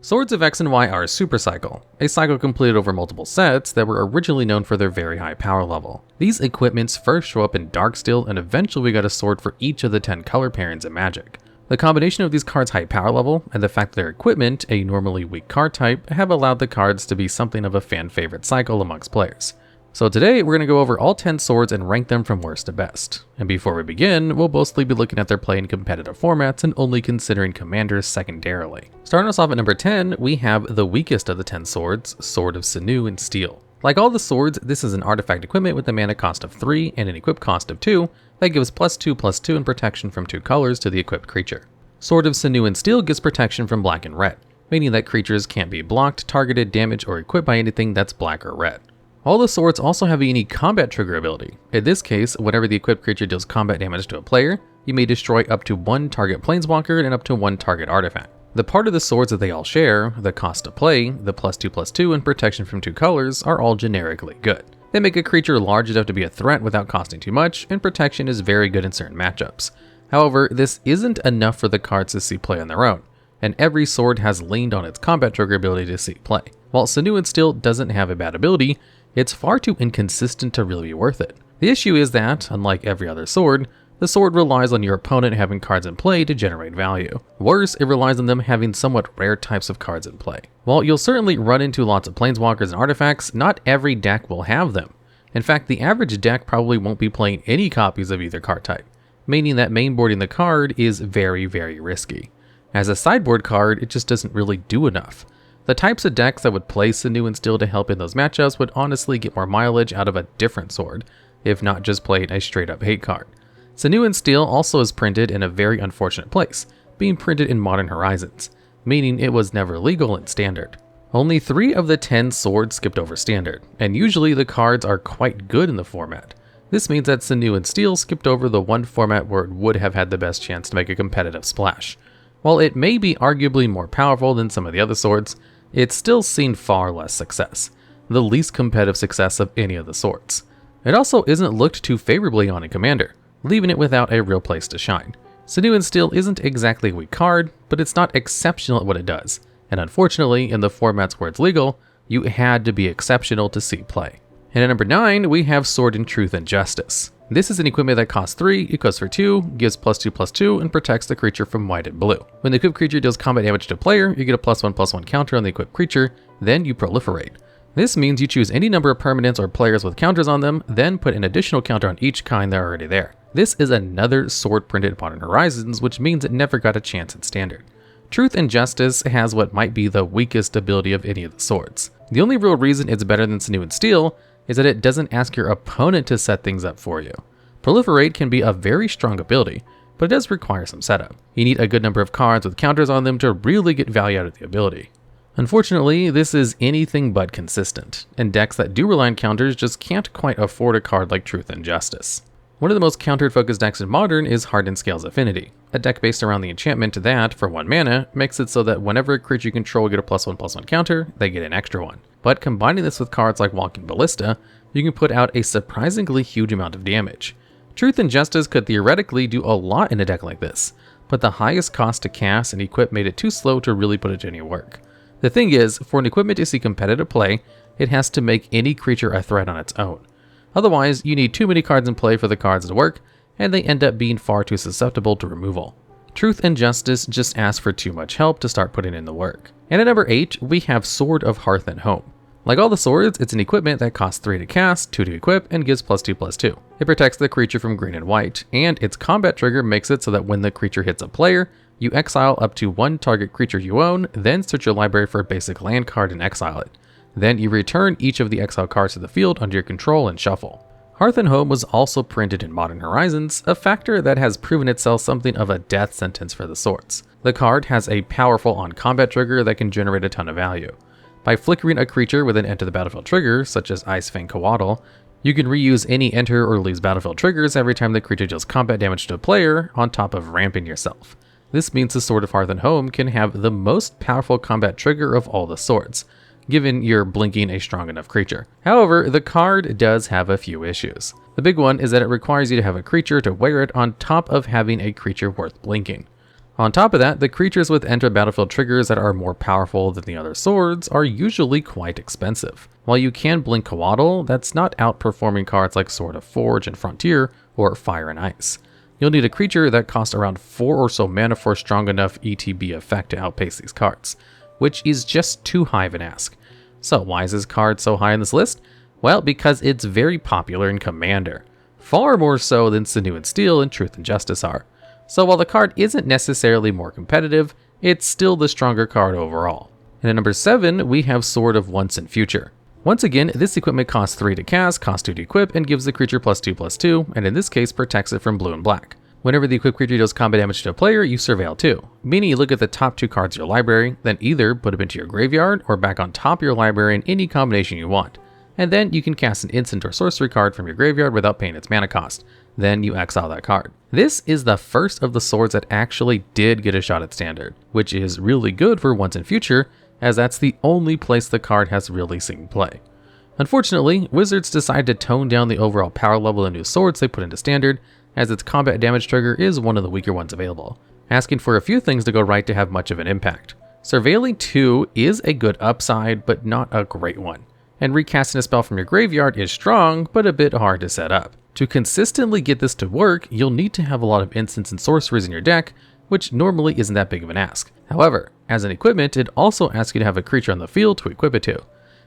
Swords of X and Y are a super cycle, a cycle completed over multiple sets that were originally known for their very high power level. These equipments first show up in Darksteel, and eventually we got a sword for each of the 10 color pairings in Magic. The combination of these cards' high power level and the fact that their equipment, a normally weak card type, have allowed the cards to be something of a fan favorite cycle amongst players. So today we're going to go over all 10 swords and rank them from worst to best. And before we begin, we'll mostly be looking at their play in competitive formats and only considering commanders secondarily. Starting us off at number 10, we have the weakest of the 10 swords, Sword of Sinew and Steel. Like all the swords, this is an artifact equipment with a mana cost of 3 and an equip cost of 2 that gives +2/+2 and protection from 2 colors to the equipped creature. Sword of Sinew and Steel gives protection from black and red, meaning that creatures can't be blocked, targeted, damaged, or equipped by anything that's black or red. All the swords also have a unique combat trigger ability. In this case, whenever the equipped creature deals combat damage to a player, you may destroy up to 1 target planeswalker and up to 1 target artifact. The part of the swords that they all share, the cost to play, the +2/+2, and protection from 2 colors, are all generically good. They make a creature large enough to be a threat without costing too much, and protection is very good in certain matchups. However, this isn't enough for the cards to see play on their own, and every sword has leaned on its combat trigger ability to see play. While Sinew and Steel doesn't have a bad ability, it's far too inconsistent to really be worth it. The issue is that, unlike every other sword, the sword relies on your opponent having cards in play to generate value. Worse, it relies on them having somewhat rare types of cards in play. While you'll certainly run into lots of planeswalkers and artifacts, not every deck will have them. In fact, the average deck probably won't be playing any copies of either card type, meaning that mainboarding the card is very, very risky. As a sideboard card, it just doesn't really do enough. The types of decks that would play Sinew and Steel to help in those matchups would honestly get more mileage out of a different sword, if not just playing a straight up hate card. Sinew and Steel also is printed in a very unfortunate place, being printed in Modern Horizons, meaning it was never legal in Standard. Only 3 of the 10 swords skipped over Standard, and usually the cards are quite good in the format. This means that Sinew and Steel skipped over the one format where it would have had the best chance to make a competitive splash. While it may be arguably more powerful than some of the other swords, it's still seen far less success, the least competitive success of any of the swords. It also isn't looked too favorably on a commander, leaving it without a real place to shine. Sinew and Steel isn't exactly a weak card, but it's not exceptional at what it does, and unfortunately, in the formats where it's legal, you had to be exceptional to see play. And at number 9, we have Sword in Truth and Justice. This is an equipment that costs 3, equips for 2, gives +2/+2, and protects the creature from white and blue. When the equipped creature deals combat damage to a player, you get a +1/+1 counter on the equipped creature, then you proliferate. This means you choose any number of permanents or players with counters on them, then put an additional counter on each kind that are already there. This is another sword printed in Modern Horizons, which means it never got a chance at Standard. Truth and Justice has what might be the weakest ability of any of the swords. The only real reason it's better than Sinew and Steel is that it doesn't ask your opponent to set things up for you. Proliferate can be a very strong ability, but it does require some setup. You need a good number of cards with counters on them to really get value out of the ability. Unfortunately, this is anything but consistent, and decks that do rely on counters just can't quite afford a card like Truth and Justice. One of the most countered focused decks in Modern is Hardened Scales Affinity, a deck based around the enchantment that, for 1 mana, makes it so that whenever a creature you control get a +1/+1 counter, they get an extra one. But combining this with cards like Walking Ballista, you can put out a surprisingly huge amount of damage. Truth and Justice could theoretically do a lot in a deck like this, but the highest cost to cast and equip made it too slow to really put it to any work. The thing is, for an equipment to see competitive play, it has to make any creature a threat on its own. Otherwise, you need too many cards in play for the cards to work, and they end up being far too susceptible to removal. Truth and Justice just ask for too much help to start putting in the work. And at number 8, we have Sword of Hearth and Home. Like all the swords, it's an equipment that costs 3 to cast, 2 to equip, and gives +2/+2. It protects the creature from green and white, and its combat trigger makes it so that when the creature hits a player, you exile up to 1 target creature you own, then search your library for a basic land card and exile it. Then you return each of the exile cards to the field under your control and shuffle. Hearth and Home was also printed in Modern Horizons, a factor that has proven itself something of a death sentence for the swords. The card has a powerful on-combat trigger that can generate a ton of value. By flickering a creature with an enter the battlefield trigger, such as Icefang Coatl, you can reuse any enter or leaves battlefield triggers every time the creature deals combat damage to a player, on top of ramping yourself. This means the Sword of Hearth and Home can have the most powerful combat trigger of all the swords, given you're blinking a strong enough creature. However, the card does have a few issues. The big one is that it requires you to have a creature to wear it on top of having a creature worth blinking. On top of that, the creatures with enter battlefield triggers that are more powerful than the other swords are usually quite expensive. While you can blink Coatl, that's not outperforming cards like Sword of Forge and Frontier or Fire and Ice. You'll need a creature that costs around 4 or so mana for a strong enough ETB effect to outpace these cards, which is just too high of an ask. So why is this card so high on this list? Well, because it's very popular in Commander, far more so than Sinew and Steel and Truth and Justice are. So while the card isn't necessarily more competitive, it's still the stronger card overall. And at number 7, we have Sword of Once and Future. Once again, this equipment costs 3 to cast, costs 2 to equip, and gives the creature +2/+2, and in this case protects it from blue and black. Whenever the equipped creature deals combat damage to a player, you surveil 2, meaning you look at the top 2 cards of your library, then either put them into your graveyard or back on top of your library in any combination you want. And then you can cast an instant or sorcery card from your graveyard without paying its mana cost. Then you exile that card. This is the first of the swords that actually did get a shot at Standard, which is really good for Once and Future, as that's the only place the card has really seen play. Unfortunately, Wizards decided to tone down the overall power level of new swords they put into Standard, as its combat damage trigger is one of the weaker ones available, asking for a few things to go right to have much of an impact. Surveilling 2 is a good upside, but not a great one, and recasting a spell from your graveyard is strong, but a bit hard to set up. To consistently get this to work, you'll need to have a lot of instants and sorceries in your deck, which normally isn't that big of an ask. However, as an equipment, it also asks you to have a creature on the field to equip it to.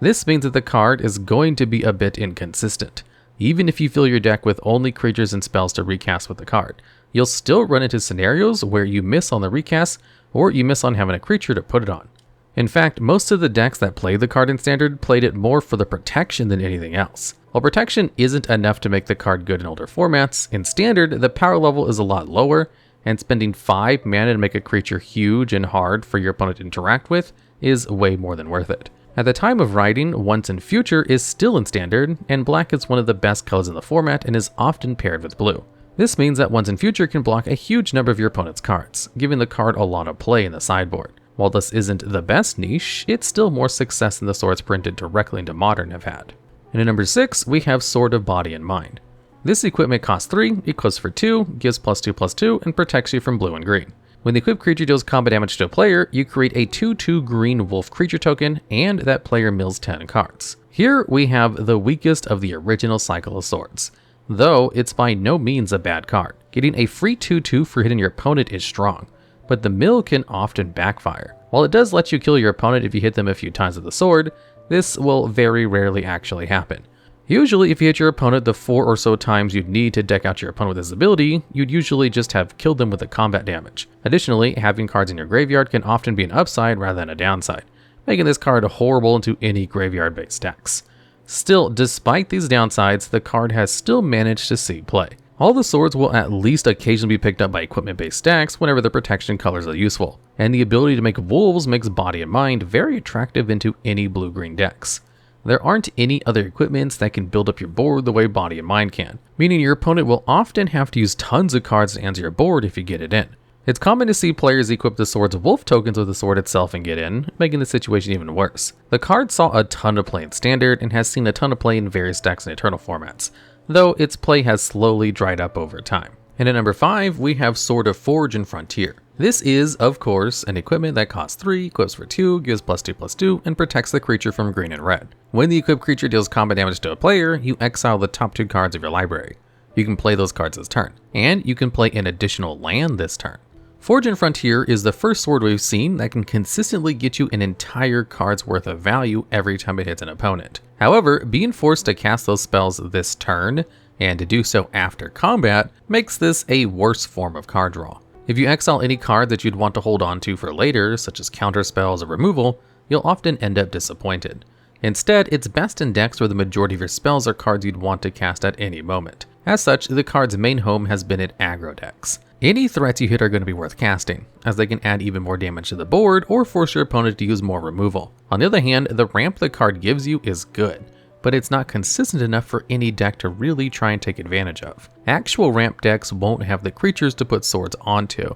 This means that the card is going to be a bit inconsistent. Even if you fill your deck with only creatures and spells to recast with the card, you'll still run into scenarios where you miss on the recast, or you miss on having a creature to put it on. In fact, most of the decks that played the card in Standard played it more for the protection than anything else. While protection isn't enough to make the card good in older formats, in Standard, the power level is a lot lower, and spending 5 mana to make a creature huge and hard for your opponent to interact with is way more than worth it. At the time of writing, Once and Future is still in Standard, and black is one of the best colors in the format and is often paired with blue. This means that Once and Future can block a huge number of your opponent's cards, giving the card a lot of play in the sideboard. While this isn't the best niche, it's still more success than the swords printed directly into Modern have had. And at number 6, we have Sword of Body and Mind. This equipment costs 3, equips for 2, gives +2/+2, and protects you from blue and green. When the equipped creature deals combat damage to a player, you create a 2/2 green wolf creature token, and that player mills 10 cards. Here we have the weakest of the original cycle of swords, though it's by no means a bad card. Getting a free 2/2 for hitting your opponent is strong, but the mill can often backfire. While it does let you kill your opponent if you hit them a few times with the sword, this will very rarely actually happen. Usually, if you hit your opponent the 4 or so times you'd need to deck out your opponent with this ability, you'd usually just have killed them with the combat damage. Additionally, having cards in your graveyard can often be an upside rather than a downside, making this card horrible into any graveyard-based decks. Still, despite these downsides, the card has still managed to see play. All the swords will at least occasionally be picked up by equipment-based decks whenever the protection colors are useful, and the ability to make wolves makes Body and Mind very attractive into any blue-green decks. There aren't any other equipments that can build up your board the way Body and Mind can, meaning your opponent will often have to use tons of cards to answer your board if you get it in. It's common to see players equip the sword's wolf tokens with the sword itself and get in, making the situation even worse. The card saw a ton of play in Standard and has seen a ton of play in various decks and Eternal formats, though its play has slowly dried up over time. And at number 5, we have Sword of Forge and Frontier. This is, of course, an equipment that costs 3, equips for 2, gives +2/+2, and protects the creature from green and red. When the equipped creature deals combat damage to a player, you exile the top 2 cards of your library. You can play those cards this turn, and you can play an additional land this turn. Forge and Frontier is the first sword we've seen that can consistently get you an entire card's worth of value every time it hits an opponent. However, being forced to cast those spells this turn, and to do so after combat, makes this a worse form of card draw. If you exile any card that you'd want to hold on to for later, such as counter spells or removal, you'll often end up disappointed. Instead, it's best in decks where the majority of your spells are cards you'd want to cast at any moment. As such, the card's main home has been in aggro decks. Any threats you hit are going to be worth casting, as they can add even more damage to the board or force your opponent to use more removal. On the other hand, the ramp the card gives you is good, but it's not consistent enough for any deck to really try and take advantage of. Actual ramp decks won't have the creatures to put swords onto,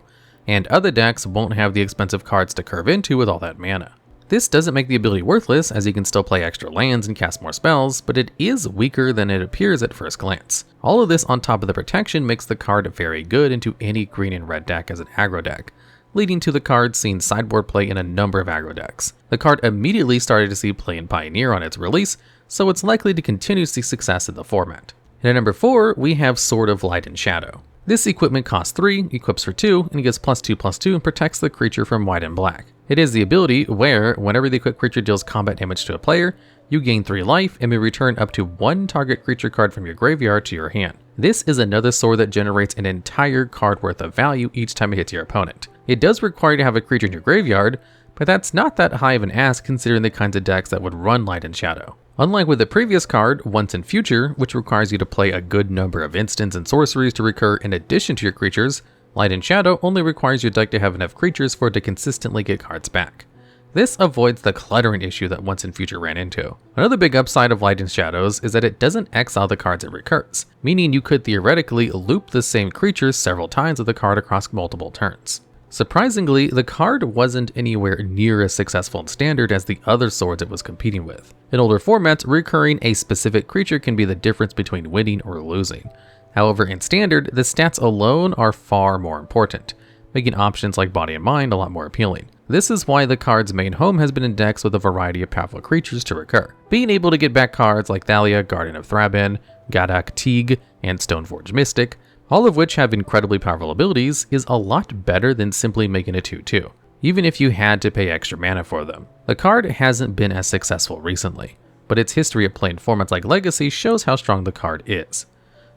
and other decks won't have the expensive cards to curve into with all that mana. This doesn't make the ability worthless, as you can still play extra lands and cast more spells, but it is weaker than it appears at first glance. All of this on top of the protection makes the card very good into any green and red deck as an aggro deck, leading to the card seeing sideboard play in a number of aggro decks. The card immediately started to see play in Pioneer on its release, so it's likely to continue to see success in the format. And at number 4, we have Sword of Light and Shadow. This equipment costs 3, equips for 2, and gets +2/+2 and protects the creature from white and black. It is the ability where, whenever the equipped creature deals combat damage to a player, you gain 3 life and may return up to 1 target creature card from your graveyard to your hand. This is another sword that generates an entire card worth of value each time it hits your opponent. It does require you to have a creature in your graveyard, but that's not that high of an ask considering the kinds of decks that would run Light and Shadow. Unlike with the previous card, Once and Future, which requires you to play a good number of instants and sorceries to recur in addition to your creatures, Light and Shadow only requires your deck to have enough creatures for it to consistently get cards back. This avoids the cluttering issue that Once and Future ran into. Another big upside of Light and Shadows is that it doesn't exile the cards it recurs, meaning you could theoretically loop the same creatures several times with the card across multiple turns. Surprisingly, the card wasn't anywhere near as successful in Standard as the other swords it was competing with. In older formats, recurring a specific creature can be the difference between winning or losing. However, in Standard, the stats alone are far more important, making options like Body and Mind a lot more appealing. This is why the card's main home has been in decks with a variety of powerful creatures to recur. Being able to get back cards like Thalia, Guardian of Thraben, Gadak Teague, and Stoneforge Mystic, all of which have incredibly powerful abilities, is a lot better than simply making a 2/2, even if you had to pay extra mana for them. The card hasn't been as successful recently, but its history of playing formats like Legacy shows how strong the card is.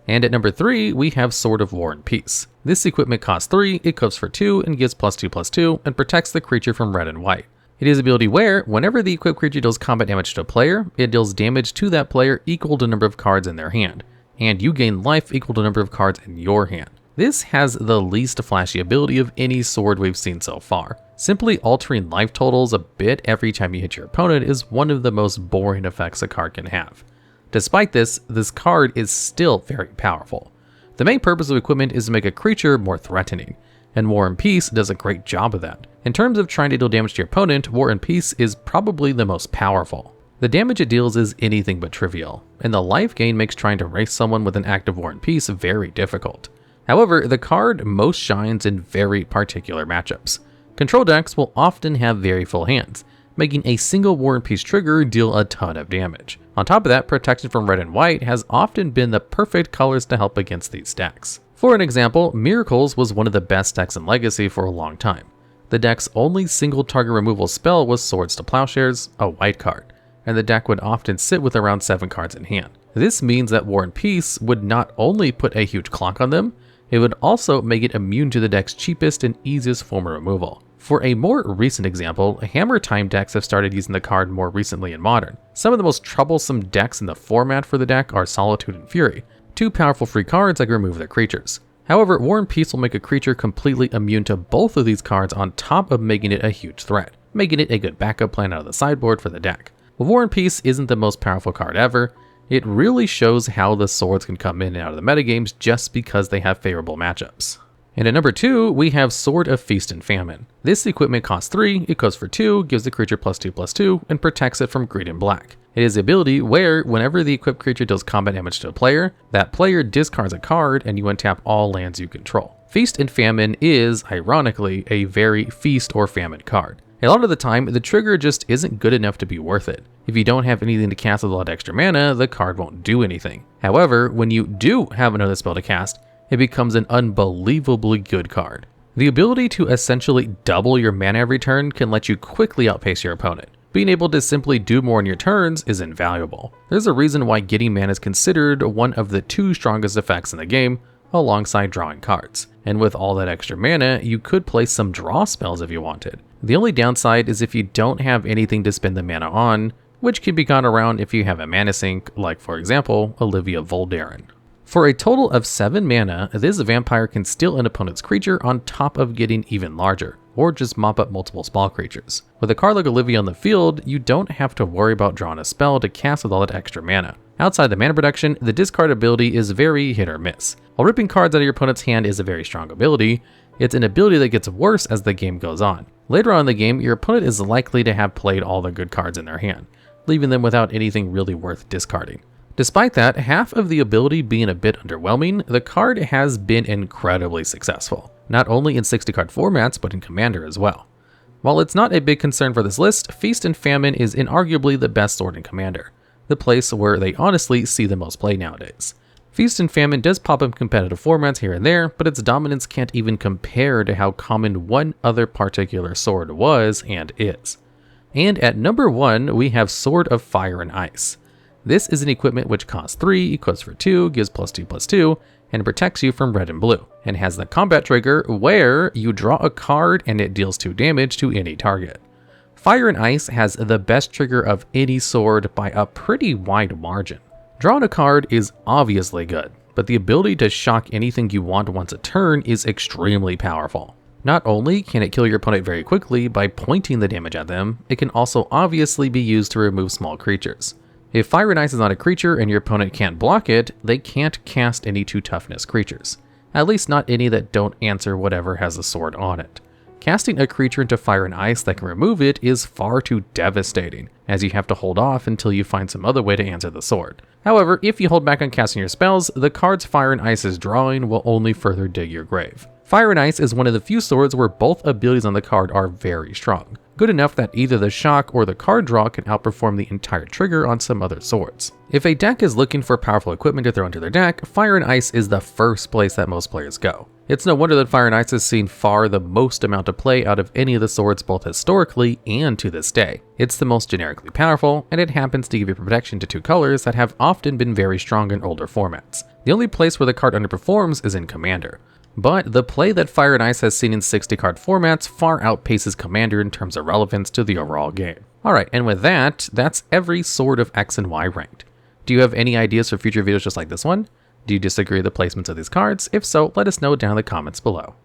And at number 3, we have Sword of War and Peace. This equipment costs 3, equips for 2, and gives +2/+2, and protects the creature from red and white. It is an ability where, whenever the equipped creature deals combat damage to a player, it deals damage to that player equal to the number of cards in their hand, and you gain life equal to the number of cards in your hand. This has the least flashy ability of any sword we've seen so far. Simply altering life totals a bit every time you hit your opponent is one of the most boring effects a card can have. Despite this card is still very powerful. The main purpose of equipment is to make a creature more threatening, and War and Peace does a great job of that. In terms of trying to deal damage to your opponent, War and Peace is probably the most powerful. The damage it deals is anything but trivial, and the life gain makes trying to race someone with an active War and Peace very difficult. However, the card most shines in very particular matchups. Control decks will often have very full hands, making a single War and Peace trigger deal a ton of damage. On top of that, protection from red and white has often been the perfect colors to help against these decks. For an example, Miracles was one of the best decks in Legacy for a long time. The deck's only single target removal spell was Swords to Plowshares, a white card, and the deck would often sit with around 7 cards in hand. This means that War and Peace would not only put a huge clock on them, it would also make it immune to the deck's cheapest and easiest form of removal. For a more recent example, Hammer Time decks have started using the card more recently in Modern. Some of the most troublesome decks in the format for the deck are Solitude and Fury, 2 powerful free cards that can remove their creatures. However, War and Peace will make a creature completely immune to both of these cards on top of making it a huge threat, making it a good backup plan out of the sideboard for the deck. While War and Peace isn't the most powerful card ever, it really shows how the swords can come in and out of the metagames just because they have favorable matchups. And at number 2, we have Sword of Feast and Famine. This equipment costs 3, it goes for 2, gives the creature +2/+2, and protects it from green and black. It is the ability where, whenever the equipped creature deals combat damage to a player, that player discards a card and you untap all lands you control. Feast and Famine is, ironically, a very feast or famine card. A lot of the time, the trigger just isn't good enough to be worth it. If you don't have anything to cast with a lot of extra mana, the card won't do anything. However, when you do have another spell to cast, it becomes an unbelievably good card. The ability to essentially double your mana every turn can let you quickly outpace your opponent. Being able to simply do more in your turns is invaluable. There's a reason why getting mana is considered one of the 2 strongest effects in the game, alongside drawing cards. And with all that extra mana, you could play some draw spells if you wanted. The only downside is if you don't have anything to spend the mana on, which can be gone around if you have a mana sink, like for example, Olivia Voldaren. For a total of 7 mana, this vampire can steal an opponent's creature on top of getting even larger, or just mop up multiple small creatures. With a card like Olivia on the field, you don't have to worry about drawing a spell to cast with all that extra mana. Outside the mana production, the discard ability is very hit or miss. While ripping cards out of your opponent's hand is a very strong ability, it's an ability that gets worse as the game goes on. Later on in the game, your opponent is likely to have played all the good cards in their hand, leaving them without anything really worth discarding. Despite that, half of the ability being a bit underwhelming, the card has been incredibly successful. not only in 60 card formats, but in Commander as well. While it's not a big concern for this list, Feast and Famine is inarguably the best sword in Commander, the place where they honestly see the most play nowadays. Feast and Famine does pop up in competitive formats here and there, but its dominance can't even compare to how common one other particular sword was and is. And at number 1, we have Sword of Fire and Ice. This is an equipment which costs 3, equips for 2, gives +2/+2, and protects you from red and blue, and has the combat trigger where you draw a card and it deals 2 damage to any target. Fire and Ice has the best trigger of any sword by a pretty wide margin. Drawing a card is obviously good, but the ability to shock anything you want once a turn is extremely powerful. Not only can it kill your opponent very quickly by pointing the damage at them, it can also obviously be used to remove small creatures. If Fire and Ice is not a creature and your opponent can't block it, they can't cast any 2 toughness creatures. At least not any that don't answer whatever has a sword on it. Casting a creature into Fire and Ice that can remove it is far too devastating, as you have to hold off until you find some other way to answer the sword. However, if you hold back on casting your spells, the cards Fire and Ice is drawing will only further dig your grave. Fire and Ice is one of the few swords where both abilities on the card are very strong, good enough that either the shock or the card draw can outperform the entire trigger on some other swords. If a deck is looking for powerful equipment to throw into their deck, Fire and Ice is the first place that most players go. It's no wonder that Fire and Ice has seen far the most amount of play out of any of the swords both historically and to this day. It's the most generically powerful, and it happens to give you protection to 2 colors that have often been very strong in older formats. The only place where the card underperforms is in Commander. But the play that Fire and Ice has seen in 60 card formats far outpaces Commander in terms of relevance to the overall game. Alright, and with that, that's every Sword of X and Y ranked. Do you have any ideas for future videos just like this one? Do you disagree with the placements of these cards? If so, let us know down in the comments below.